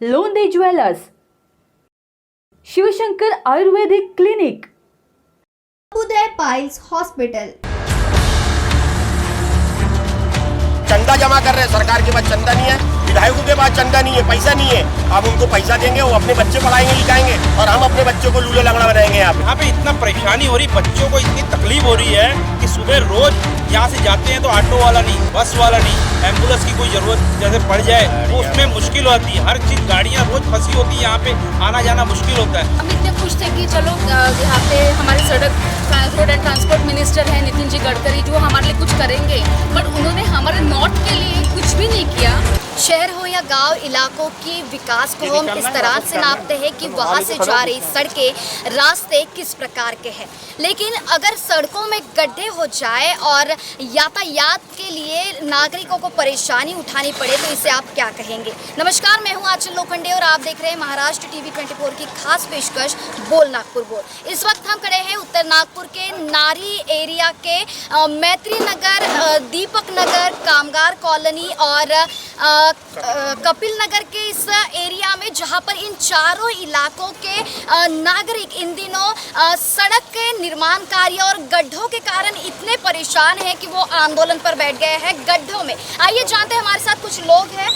लोंदे jewellers, Shivshankar ayurvedic clinic, उदय piles hospital. चंदा जमा कर रहे हैं, सरकार के पास चंदा नहीं है, विधायकों के पास चंदा नहीं है, पैसा नहीं है। अब उनको पैसा देंगे, वो अपने बच्चे पढ़ाएंगे लिखाएंगे और हम अपने बच्चों को लूले लंगड़ा बनाएंगे। यहाँ पे इतना परेशानी हो रही, बच्चों को इतनी तकलीफ हो रही है कि सुबह रोज यहाँ से जाते हैं तो ऑटो वाला नहीं, बस वाला नहीं, एम्बुलेंस की कोई जरूरत जैसे पड़ जाए तो उसमें मुश्किल होती है। हर चीज गाड़ियाँ रोज फंसी होती है, यहाँ पे आना जाना मुश्किल होता है। हम इतने खुश थे कि चलो यहाँ पे हमारे सड़क रोड एंड ट्रांसपोर्ट मिनिस्टर हैं नितिन जी गडकरी, जो हमारे लिए कुछ करेंगे, बट उन्होंने हमारे नॉर्थ के लिए कुछ भी नहीं किया। शहर हो या गांव, इलाकों की विकास को हम इस तरह से नापते हैं कि वहां से जा रही सड़कें, रास्ते किस प्रकार के हैं। लेकिन अगर सड़कों में गड्ढे हो जाए और यातायात के लिए नागरिकों को परेशानी उठानी पड़े तो इसे आप क्या कहेंगे। नमस्कार, मैं हूं आंचल लोखंडे और आप देख रहे हैं महाराष्ट्र टीवी 24 की खास पेशकश बोल नागपुर बोल। इस वक्त हम खड़े हैं उत्तर नागपुर के नारी एरिया के मैत्री नगर, दीपक नगर, कामगार कॉलोनी और कपिल नगर के इस एरिया में, जहां पर इन चारों इलाकों के नागरिक इन दिनों सड़क के निर्माण कार्य और गड्ढों के कारण इतने परेशान हैं कि वो आंदोलन पर बैठ गए हैं गड्ढों में। आइए जानते हैं, हमारे साथ कुछ लोग हैं,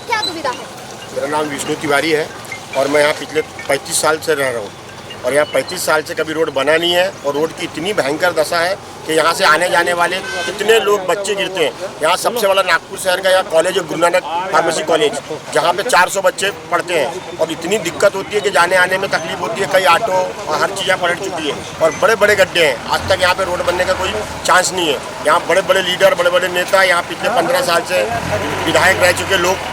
क्या दुविधा है। मेरा नाम विष्णु तिवारी है और मैं यहाँ पिछले 35 साल से रह रहा हूँ और यहाँ 35 साल से कभी रोड बना नहीं है और रोड की इतनी भयंकर दशा है कि यहाँ से आने जाने वाले कितने लोग बच्चे गिरते हैं। यहाँ सबसे बड़ा नागपुर शहर का यहाँ कॉलेज है, गुरु नानक फार्मेसी कॉलेज, जहाँ पे 400 बच्चे पढ़ते हैं और इतनी दिक्कत होती है कि जाने आने में तकलीफ होती है। कई ऑटो और हर चीज़ यहाँ पलट चुकी है और बड़े बड़े गड्ढे हैं। आज तक यहाँ पे रोड बनने का कोई चांस नहीं है। यहाँ बड़े बड़े लीडर, बड़े बड़े नेता, यहाँ पिछले 15 साल से विधायक रह चुके लोग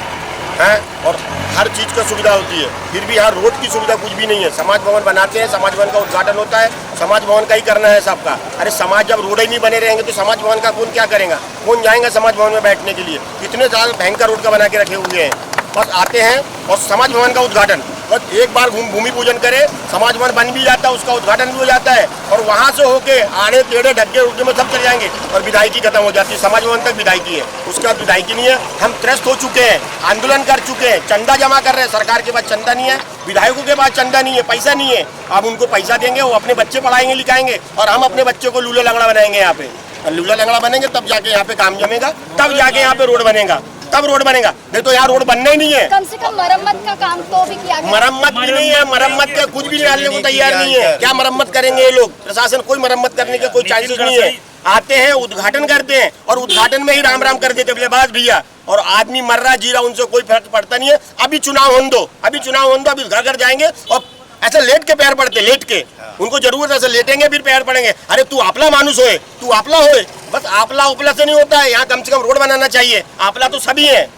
हैं और हर चीज़ का सुविधा होती है, फिर भी यहाँ रोड की सुविधा कुछ भी नहीं है। समाज भवन बनाते हैं, समाज भवन का उद्घाटन होता है, समाज भवन का ही करना है सबका। अरे समाज जब रोड ही नहीं बने रहेंगे तो समाज भवन का कौन क्या करेगा, कौन जाएगा समाज भवन में बैठने के लिए। इतने साल भयंकर रोड का बना के रखे हुए हैं, बस आते हैं और समाज भवन का उद्घाटन, बस एक बार भूमि पूजन करे, समाज भवन बन भी जाता है, उसका उद्घाटन भी हो जाता है और वहाँ से होके आड़े टेढ़े ढक्के उड़के में सब चले जाएंगे और विधायकी खत्म हो जाती है। समाज भवन तक विधायकी है, उसके बाद विधायकी नहीं है। हम त्रस्त हो चुके हैं, आंदोलन कर चुके हैं, चंदा जमा कर रहे हैं, सरकार के पास चंदा नहीं है, विधायकों के पास चंदा नहीं है, पैसा नहीं है। अब उनको पैसा देंगे, वो अपने बच्चे पढ़ाएंगे लिखाएंगे और हम अपने बच्चों को लूले लंगड़ा बनाएंगे। यहाँ पे लूला लंगड़ा बनेंगे तब जाके यहाँ पे काम जमेगा, तब जाके यहाँ पे रोड बनेगा, तब रोड बनेगा, नहीं तो यहाँ रोड बनना ही नहीं है। कम से कम मरम्मत का काम तो भी किया गया। मरम्मत भी नहीं है, मरम्मत का कुछ भी डालने को तैयार नहीं है। क्या मरम्मत करेंगे ये लोग, प्रशासन कोई मरम्मत करने के कोई चांसेस नहीं है। आते हैं, उद्घाटन करते हैं और उद्घाटन में ही राम राम कर देते बस भैया, और आदमी मर रहा जी रहा, उनसे कोई फर्क पड़ता नहीं है। अभी चुनाव होने दो, अभी चुनाव होने दो, अभी घर घर जाएंगे और ऐसे लेट के पैर पड़ते, लेट के उनको जरूरत ऐसे लेटेंगे फिर पैर पड़ेंगे। अरे तू आपला मानुस होए, तू आपला होए, बस आपला उपला से नहीं होता है। यहाँ कम से कम रोड बनाना चाहिए। आपला तो सभी है,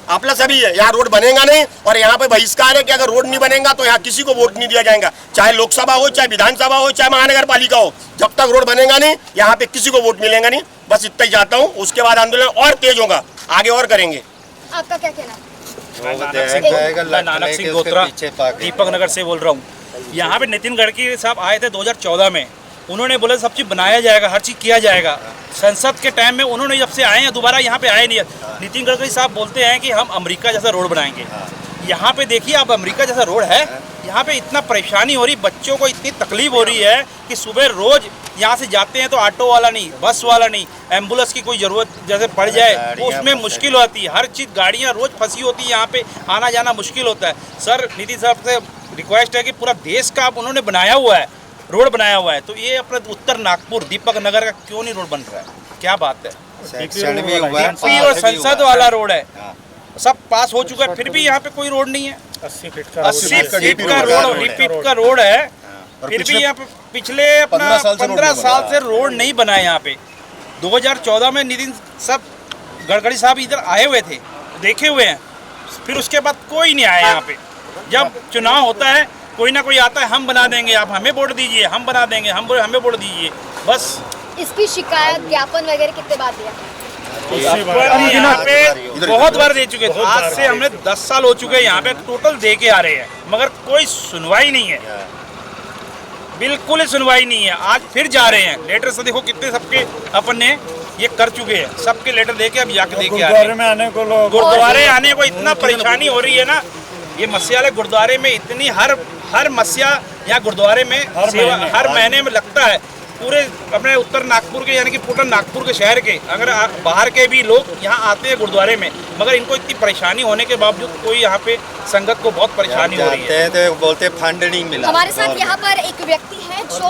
आपला सभी है, यहाँ रोड बनेगा नहीं और यहाँ पे बहिष्कार है कि अगर रोड नहीं बनेगा तो यहाँ किसी को वोट नहीं दिया जाएगा, चाहे लोकसभा हो, चाहे विधानसभा हो, चाहे महानगर पालिका हो। जब तक रोड बनेगा नहीं यहाँ पे किसी को वोट मिलेगा नहीं। बस इतना ही चाहता हूँ, उसके बाद आंदोलन और तेज होगा, आगे और करेंगे। आपका क्या कहना है? मैं नानक सिंह गोत्रा दीपक नगर से बोल रहा हूँ। यहाँ पे नितिन गडकरी साहब आए थे 2014 में, उन्होंने बोला सब चीज़ बनाया जाएगा, हर चीज़ किया जाएगा। संसद के टाइम में उन्होंने जब से आए हैं दोबारा यहाँ पे आए नहीं है। नितिन गडकरी साहब बोलते हैं कि हम अमेरिका जैसा रोड बनाएंगे। यहाँ पे देखिए आप, अमेरिका जैसा रोड है, यहाँ पे इतना परेशानी हो रही, बच्चों को इतनी तकलीफ हो रही है कि सुबह रोज यहाँ से जाते हैं तो ऑटो वाला नहीं, बस वाला नहीं, एम्बुलेंस की कोई ज़रूरत जैसे पड़ जाए तो उसमें मुश्किल होती है। हर चीज़ गाड़ियाँ रोज फंसी होती है, यहाँ पे आना जाना मुश्किल होता है। सर नितिन साहब से रिक्वेस्ट है कि पूरा देश का आप उन्होंने बनाया हुआ है, रोड बनाया हुआ है, तो ये अपना उत्तर नागपुर दीपक नगर का क्यों नहीं रोड बन रहा है? क्या बात है? डीपी और संसद वाला रोड है, सब पास हो चुका है, फिर भी यहाँ पे कोई रोड नहीं है। 80 फीट का रोड है, फिर भी यहाँ पे पिछले 15 साल से रोड नहीं बना है। यहाँ पे 2014 में नितिन साहब गडकरी साहब इधर आए हुए थे, देखे हुए हैं, फिर उसके बाद कोई नहीं आया यहाँ पे। जब चुनाव होता है कोई ना कोई आता है, हम बना देंगे, आप हमें वोट दीजिए, हम बना देंगे, हमें वोट दीजिए, बस। इसकी शिकायत ज्ञापन वगैरह कितने बार दिया? यहाँ पे बहुत बार दे चुके थे। आज से हमने 10 साल हो चुके हैं यहाँ पे टोटल दे के आ रहे हैं, मगर कोई सुनवाई नहीं है, बिल्कुल ही सुनवाई नहीं है। आज फिर जा रहे हैं, लेटर से देखो कितने सबके अपन ने ये कर चुके हैं, सबके लेटर दे के अब जाके दे के आ रहे हैं। गुरुद्वारे आने को इतना परेशानी हो रही है ना ये मस्या वाले गुरुद्वारे में इतनी हर मस्या यहाँ गुरुद्वारे में हर महीने में लगता है। पूरे अपने उत्तर नागपुर के यानी कि पूरा नागपुर के शहर के अगर बाहर के भी लोग यहाँ आते हैं गुरुद्वारे में, मगर इनको इतनी परेशानी होने के बावजूद कोई यहाँ पे संगत को बहुत परेशानी हो रही है। तो बोलते फंड नहीं मिला। हमारे साथ यहाँ पर एक व्यक्ति है जो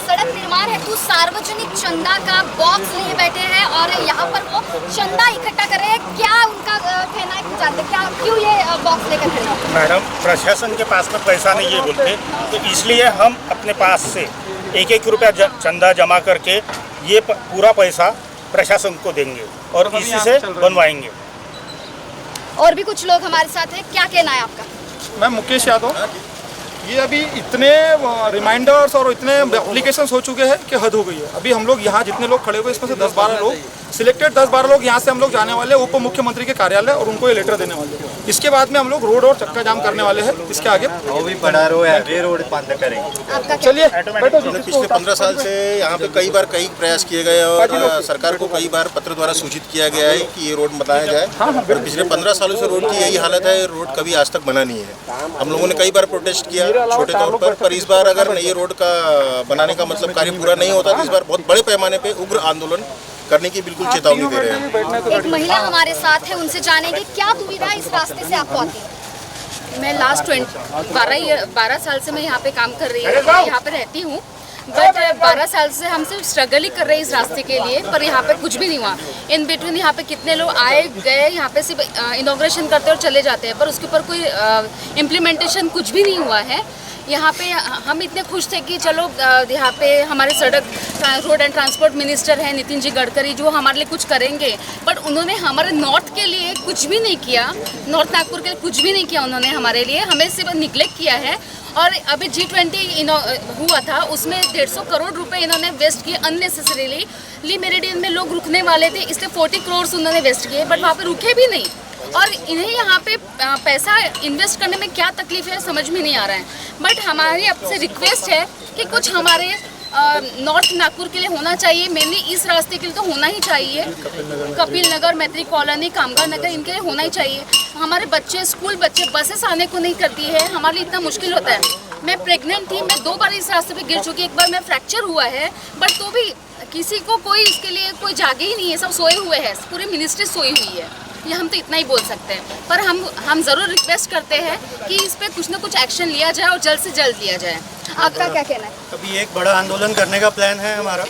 सड़क निर्माण हेतु सार्वजनिक चंदा का बॉक्स लिए बैठे हैं और यहाँ पर वो चंदा इकट्ठा कर रहे हैं। क्या उनका कहना है, जानते क्या क्यों ये बॉक्स लेकर खड़े हैं? मैडम, प्रशासन के पास में पैसा नहीं है बोलते, तो इसलिए हम अपने पास से 1-1 रुपया चंदा जमा करके ये पूरा पैसा प्रशासन को देंगे और इसी से बनवाएंगे। और भी कुछ लोग हमारे साथ हैं, क्या कहना है आपका? मैं मुकेश यादव। ये अभी इतने रिमाइंडर्स और इतने एप्लीकेशंस हो चुके हैं कि हद हो गई है। अभी हम लोग यहाँ जितने लोग खड़े हुए इसमें से 10-12 लोग सिलेक्टेड 10-12 लोग यहाँ से हम लोग जाने वाले उप मुख्यमंत्री के कार्यालय और उनको ये लेटर देने वाले हैं। इसके बाद में हम लोग रोड और चक्का जाम करने वाले हैं। इसके आगे वो भी बड़ा रोड बंद करेंगे। चलिए पिछले 15 साल से यहाँ पे कई बार कई प्रयास किए गए और सरकार को कई बार पत्र द्वारा सूचित किया गया है कि ये रोड बनाया जाए, और पिछले 15 सालों से रोड की यही हालत है। रोड कभी आज तक बना नहीं है। हम लोगों ने कई बार प्रोटेस्ट किया छोटे तौर पर इस बार अगर ये रोड का बनाने का मतलब कार्य पूरा नहीं होता तो इस बार बहुत बड़े पैमाने पे उग्र आंदोलन करने की बिल्कुल चेतावनी दे रहे हैं। एक महिला हमारे साथ है, उनसे जानेंगे क्या दुविधा इस रास्ते से आपको आती है। मैं लास्ट 12 साल से मैं यहाँ पे काम कर रही हूँ, यहाँ पे रहती हूँ, बट 12 साल से हम सिर्फ स्ट्रगल ही कर रहे हैं इस रास्ते के लिए, पर यहाँ पे कुछ भी नहीं हुआ। इन बिटवीन यहाँ पे कितने लोग आए गए, यहाँ पे सिर्फ इनॉग्रेशन करते और चले जाते हैं, पर उसके ऊपर कोई इम्प्लीमेंटेशन कुछ भी नहीं हुआ है। यहाँ पे हम इतने खुश थे कि चलो यहाँ पे हमारे रोड एंड ट्रांसपोर्ट मिनिस्टर हैं नितिन जी गडकरी, जो हमारे लिए कुछ करेंगे, बट उन्होंने हमारे नॉर्थ के लिए कुछ भी नहीं किया। नॉर्थ नागपुर के लिए कुछ भी नहीं किया उन्होंने हमारे लिए, हमें सिर्फ निगलेक्ट किया है। और अभी G20 हुआ था, उसमें 150 करोड़ रुपए इन्होंने वेस्ट किए अननेसेसरीली। ली मेरिडियन में लोग रुकने वाले थे, इसलिए 40 करोड़ उन्होंने वेस्ट किए, बट वहाँ पे रुके भी नहीं। और इन्हें यहाँ पे पैसा इन्वेस्ट करने में क्या तकलीफ है समझ में नहीं आ रहा है। बट हमारी आपसे रिक्वेस्ट है कि कुछ हमारे नॉर्थ नागपुर के लिए होना चाहिए, मेनली इस रास्ते के लिए तो होना ही चाहिए। कपिल नगर, मैत्री कॉलोनी, कामगार नगर, इनके लिए होना ही चाहिए। हमारे बच्चे, स्कूल बच्चे बसेस आने को नहीं करती है, हमारे लिए इतना मुश्किल होता है। मैं प्रेग्नेंट थी, मैं 2 बार इस रास्ते पे गिर चुकी, एक बार मैं फ्रैक्चर हुआ है, बट तो भी किसी को कोई इसके लिए कोई जागे ही नहीं है, सब सोए हुए हैं, पूरी मिनिस्ट्री सोई हुई है। ये हम तो इतना ही बोल सकते हैं, पर हम ज़रूर रिक्वेस्ट करते हैं कि इस पे कुछ ना कुछ एक्शन लिया जाए और जल्द से जल्द लिया जाए। आपका क्या कहना है? अभी एक बड़ा आंदोलन करने का प्लान है हमारा।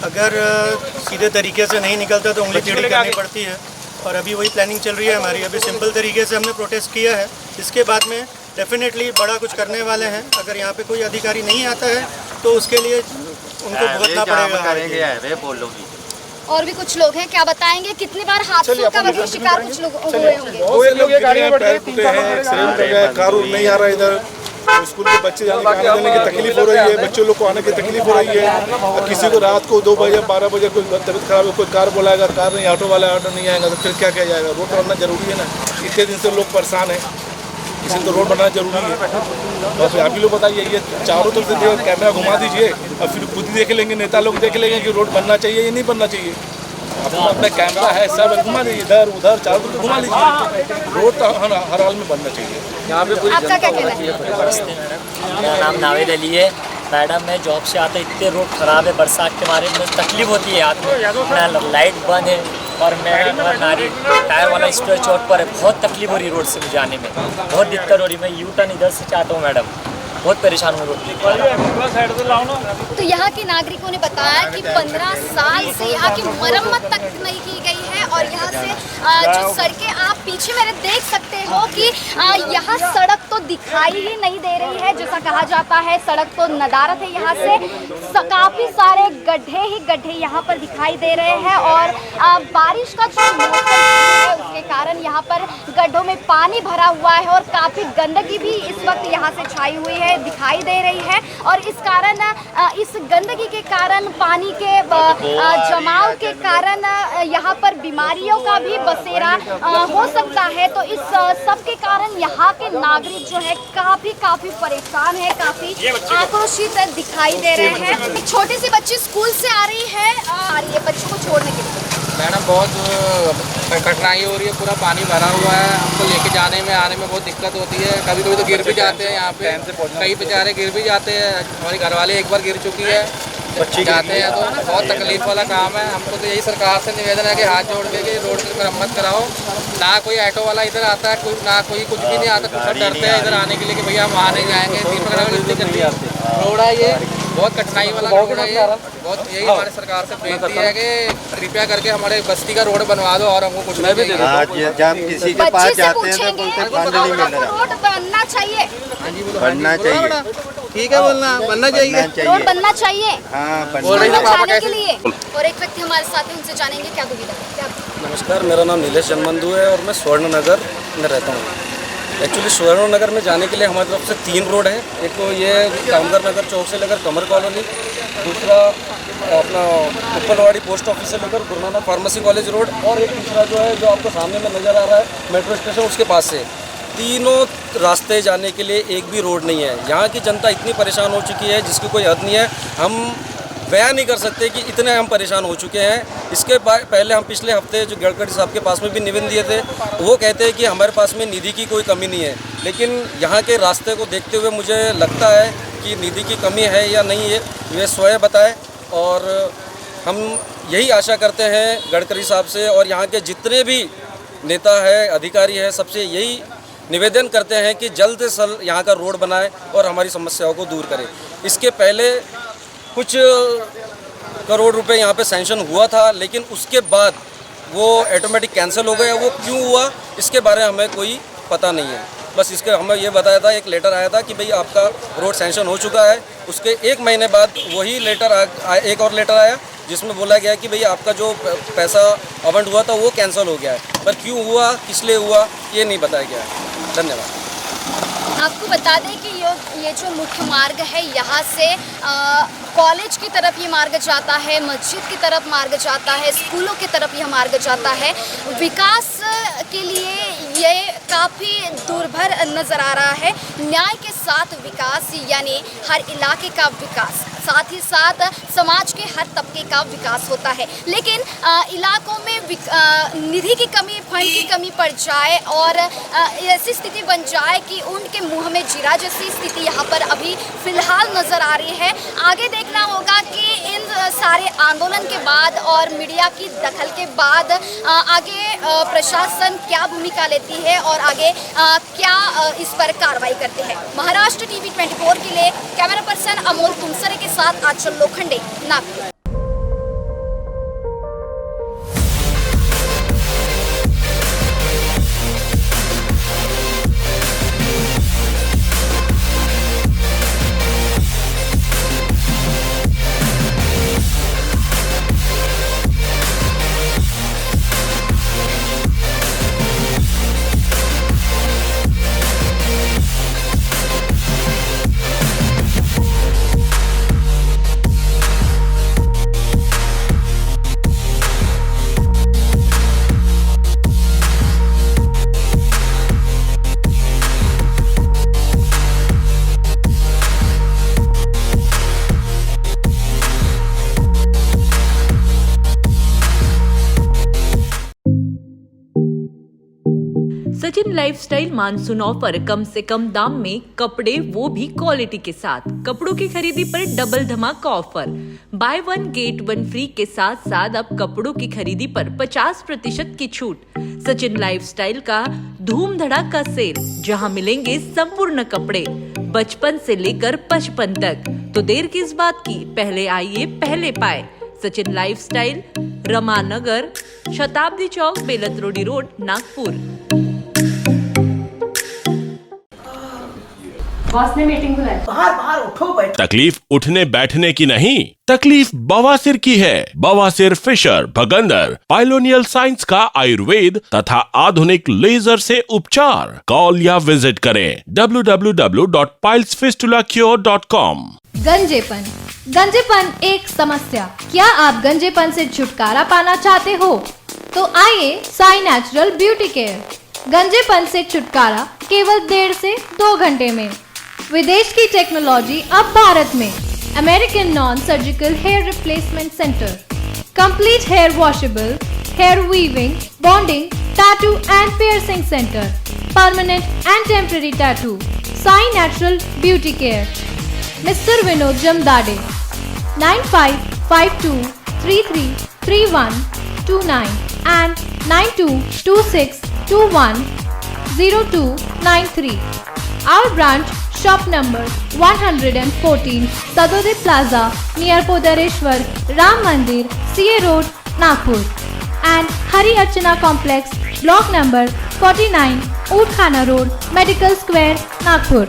अगर सीधे तरीके से नहीं निकलता तो उंगली टेढ़ी करनी पड़ती है, और अभी वही प्लानिंग चल रही है हमारी। अभी सिंपल तरीके से हमने प्रोटेस्ट किया है, इसके बाद में डेफिनेटली बड़ा कुछ करने वाले हैं। अगर यहाँ पे कोई अधिकारी नहीं आता है तो उसके लिए उनको भुगतना पड़ेगा। और भी कुछ लोग हैं, क्या बताएंगे? कितनी बार हादसों का वजह शिकार कुछ लोग हुए होंगे? लोग ये गाड़ी में बैठे हैं, 3 साल हो गए, कार नहीं आ रहा इधर। स्कूल के बच्चे आने जाने की तकलीफ हो रही है, बच्चों लोग को आने की तकलीफ हो रही है। किसी को रात को 2 बजे 12 बजे कोई तबीयत खराब है, कोई कार बुलाएगा, कार नहीं, ऑटो वाला ऑटो नहीं आएगा, तो फिर क्या किया जाएगा? रोड बनाना जरूरी है ना। इतने दिन से लोग परेशान हैं, इसी तो रोड बनाना जरूरी है। बस आप ही लोग बताइए, ये चारों तरफ से कैमरा घुमा दीजिए और फिर खुद ही देख लेंगे, नेता लोग देख लेंगे कि रोड बनना चाहिए या नहीं बनना चाहिए। अपना कैमरा है, सब घुमा दीजिए, इधर उधर चारों तरफ घुमा लीजिए। रोड तो हर हाल में बनना चाहिए। यहाँ पे पूरी आपका क्या कहना है? मेरा नाम नावेद अली है। मैडम, मैं जॉब से आता इतने रोड ख़राब है, बरसात के बारे में तकलीफ होती है। आदमी लाइट बंद है और मैं नारी टायर वाला स्टोर चौक पर है, बहुत तकलीफ हो रही है रोड से मुझे आने में, बहुत दिक्कत हो रही है। मैं यू टर्न इधर से चाहता हूँ मैडम, बहुत परेशान हूँ रोड। तो यहाँ के नागरिकों ने बताया कि 15 साल से यहाँ की मरम्मत तक नहीं की गई है, और यहाँ से जो सड़कें आप पीछे मेरे देख सकते हो कि यहाँ सड़क तो दिखाई ही नहीं दे रही है। जैसा कहा जाता है, सड़क तो नदारत है। यहाँ से काफ़ी सारे गड्ढे ही गड्ढे यहाँ पर दिखाई दे रहे हैं, और बारिश का जो मौसम है उसके कारण यहाँ पर गड्ढों में पानी भरा हुआ है, और काफ़ी गंदगी भी इस वक्त यहाँ से छाई हुई है, दिखाई दे रही है। और इस कारण इस गंदगी के कारण, पानी के जमाव के कारण यहाँ पर बीमारियों का भी बसेरा हो सकता है। तो इस सब के कारण यहाँ के नागरिक जो है काफ़ी परेशान है, काफ़ी आक्रोशित दिखाई दे रहे हैं। एक छोटी सी बच्ची स्कूल से आ रही है बच्चों को छोड़ने के लिए। मैडम बहुत कठिनाई हो रही है, पूरा पानी भरा हुआ है, हमको लेके जाने में आने में बहुत दिक्कत होती है। कभी कभी तो गिर भी जाते हैं यहाँ पे, कई बेचारे गिर भी जाते हैं। हमारी घरवाली एक बार गिर चुकी है, जाते हैं तो बहुत तकलीफ वाला काम है। हमको तो यही सरकार से निवेदन है कि हाथ जोड़ के रोड की मरम्मत कराओ। ना कोई ऑटो वाला इधर आता है, ना कोई कुछ भी नहीं आता, सब डरते हैं इधर आने के लिए कि भैया हम वहाँ नहीं जाएंगे। दीपक नगर इतनी गंदी रोड है, ये बहुत कठिनाई वाला रोड है ये। बहुत यही हमारे सरकार से बेनती है कि कृपया करके हमारे बस्ती का रोड बनवा दो और हमको कुछ नहीं चाहिए। जब किसी के पास जाते हैं तो बोलते फंड नहीं मिल रहा। रोड बनना चाहिए, बनना चाहिए, ठीक है, बनना चाहिए, रोड बनना चाहिए। हाँ, जाने के लिए। और एक व्यक्ति हमारे साथ हैं, उनसे जानेंगे क्या दुविधा है, क्या। नमस्कार, मेरा नाम नीलेश जनबंधु है और मैं स्वर्ण नगर में रहता हूँ। एक्चुअली स्वर्ण नगर में जाने के लिए हमारी तरफ से 3 रोड है। एक तो ये कामगर नगर चौक से लेकर कमर कॉलोनी, दूसरा अपना उपलवाड़ी पोस्ट ऑफिस से लेकर Guru Nanak pharmacy college road, और एक तीसरा जो है जो आपको सामने में नज़र आ रहा है मेट्रो स्टेशन, उसके पास से। तीनों रास्ते जाने के लिए एक भी रोड नहीं है। यहाँ की जनता इतनी परेशान हो चुकी है जिसकी कोई हद नहीं है। हम बयान नहीं कर सकते कि इतने हम परेशान हो चुके हैं। इसके पहले हम पिछले हफ्ते जो गडकरी साहब के पास में भी निवेदन दिए थे, वो कहते हैं कि हमारे पास में निधि की कोई कमी नहीं है। लेकिन यहाँ के रास्ते को देखते हुए मुझे लगता है कि निधि की कमी है या नहीं है, वे स्वयं बताएं। और हम यही आशा करते हैं गडकरी साहब से और यहाँ के जितने भी नेता है, अधिकारी है, सबसे यही निवेदन करते हैं कि जल्द से जल्द यहाँ का रोड बनाए और हमारी समस्याओं को दूर करें। इसके पहले कुछ करोड़ रुपए यहाँ पे सैंक्शन हुआ था, लेकिन उसके बाद वो ऑटोमेटिक कैंसिल हो गया। वो क्यों हुआ इसके बारे में हमें कोई पता नहीं है। बस इसके हमें ये बताया था, एक लेटर आया था कि भाई आपका रोड सैंक्शन हो चुका है। उसके 1 महीने बाद वही लेटर एक और लेटर आया जिसमें बोला गया कि भाई आपका जो पैसा आवंट हुआ था वो कैंसिल हो गया है। पर क्यों हुआ, किस लिए हुआ, ये नहीं बताया गया है। धन्यवाद। आपको बता दें कि ये जो मुख्य मार्ग है, यहाँ से कॉलेज की तरफ ये मार्ग जाता है, मस्जिद की तरफ मार्ग जाता है, स्कूलों की तरफ यह मार्ग जाता है। विकास के लिए ये काफ़ी दुर्भर नज़र आ रहा है। न्याय के साथ विकास, यानी हर इलाके का विकास, साथ ही साथ समाज के हर तबके का विकास होता है। लेकिन इलाकों में निधि की कमी, फंड की कमी पड़ जाए और ऐसी स्थिति बन जाए कि उनके मुंह में जीरा जैसी स्थिति यहाँ पर अभी फ़िलहाल नज़र आ रही है। आगे देखना होगा कि इन सारे आंदोलन के बाद और मीडिया की दखल के बाद आगे प्रशासन क्या भूमिका लेती है और आगे क्या इस पर कार्रवाई करते हैं। महाराष्ट्र टीवी 24 के लिए कैमरा पर्सन अमोल तुमसरे के साथ Anchal Lokhande, Nagpur. Sachin lifestyle monsoon offer, कम से कम दाम में कपड़े, वो भी क्वालिटी के साथ। कपड़ों की खरीदी पर डबल धमाका ऑफर, बाय 1 गेट 1 फ्री के साथ साथ अब कपड़ों की खरीदी पर 50% की छूट। सचिन लाइफस्टाइल का धूम धड़ाका सेल, जहां मिलेंगे संपूर्ण कपड़े 55 से लेकर 55 तक। तो देर किस बात की, पहले आइए पहले पाए। सचिन लाइफस्टाइल, रमानगर, शताब्दी चौक, बेलत रोडी रोड, नागपुर। बॉस ने मीटिंग बुलाई। बाहर उठो बैठो। तकलीफ उठने बैठने की नहीं, तकलीफ बवासीर की है। बवासीर, फिशर, भगंदर, पाइलोनियल साइंस का आयुर्वेद तथा आधुनिक लेजर से उपचार। कॉल या विजिट करें www.pilesfistulacure.com। गंजेपन एक समस्या। क्या आप गंजेपन से छुटकारा पाना चाहते हो? तो आइए साई नेचुरल ब्यूटी केयर। गंजेपन से छुटकारा केवल 1.5 से 2 घंटे में। विदेश की टेक्नोलॉजी अब भारत में। American non surgical hair replacement centre, complete hair washable, hair weaving, bonding, tattoo and piercing center, permanent and temporary tattoo, Sai Natural Beauty Care. Mr. Vinod Jamdade, 9552333129 and 9226210293. Our branch, shop number 114, Sadode Plaza, near Podareshwar Ram Mandir, CA Road, Nagpur, and Hari Archana Complex, block number 49, Oudkhana Road, Medical Square, Nagpur.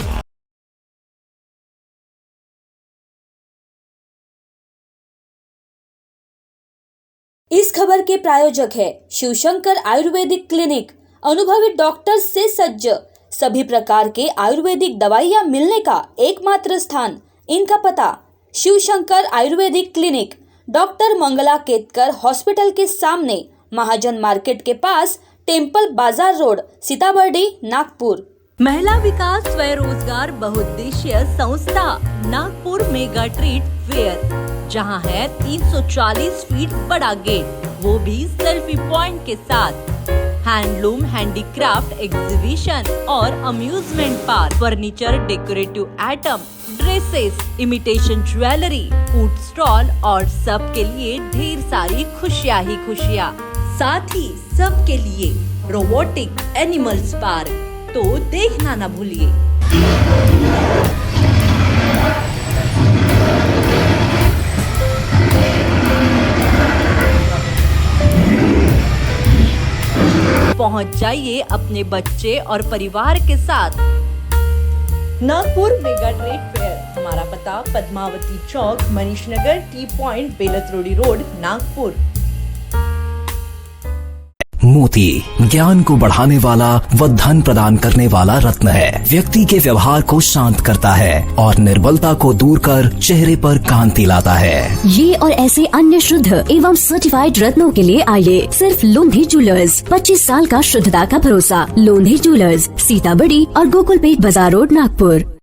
इस खबर के प्रायोजक है Shivshankar ayurvedic clinic, अनुभवी doctors से सज्ज, सभी प्रकार के आयुर्वेदिक दवाइयाँ मिलने का एकमात्र स्थान। इनका पता Shivshankar ayurvedic clinic, doctor Mangala Ketkar hospital के सामने, महाजन मार्केट के पास, टेम्पल बाजार रोड, सीताबर्डी, नागपुर। महिला विकास स्वरोजगार बहुउद्देशीय संस्था नागपुर मेगा ट्रीट फेयर, जहां है 340 फीट बड़ा गेट, वो भी सेल्फी पॉइंट के साथ, हैंडलूम हैंडीक्राफ्ट एग्जीबिशन और amusement park, furniture, decorative item, dresses, imitation jewellery, food stall और सबके लिए ढेर सारी खुशियां ही खुशियां। साथ ही सबके लिए रोबोटिक एनिमल्स पार्क, तो देखना ना भूलिए। पहुंच जाइए अपने बच्चे और परिवार के साथ नागपुर मेगा ट्रेड फेयर। हमारा पता Padmavati Chowk, Manish Nagar, T point, Beltarodi road, Nagpur. मोती ज्ञान को बढ़ाने वाला व धन प्रदान करने वाला रत्न है। व्यक्ति के व्यवहार को शांत करता है और निर्बलता को दूर कर चेहरे पर कांति लाता है। ये और ऐसे अन्य शुद्ध एवं सर्टिफाइड रत्नों के लिए आइए सिर्फ लोंधी ज्वेलर्स। 25 साल का शुद्धता का भरोसा। लोंधी ज्वेलर्स, सीताबड़ी और गोकुलपेट बाजार रोड, नागपुर।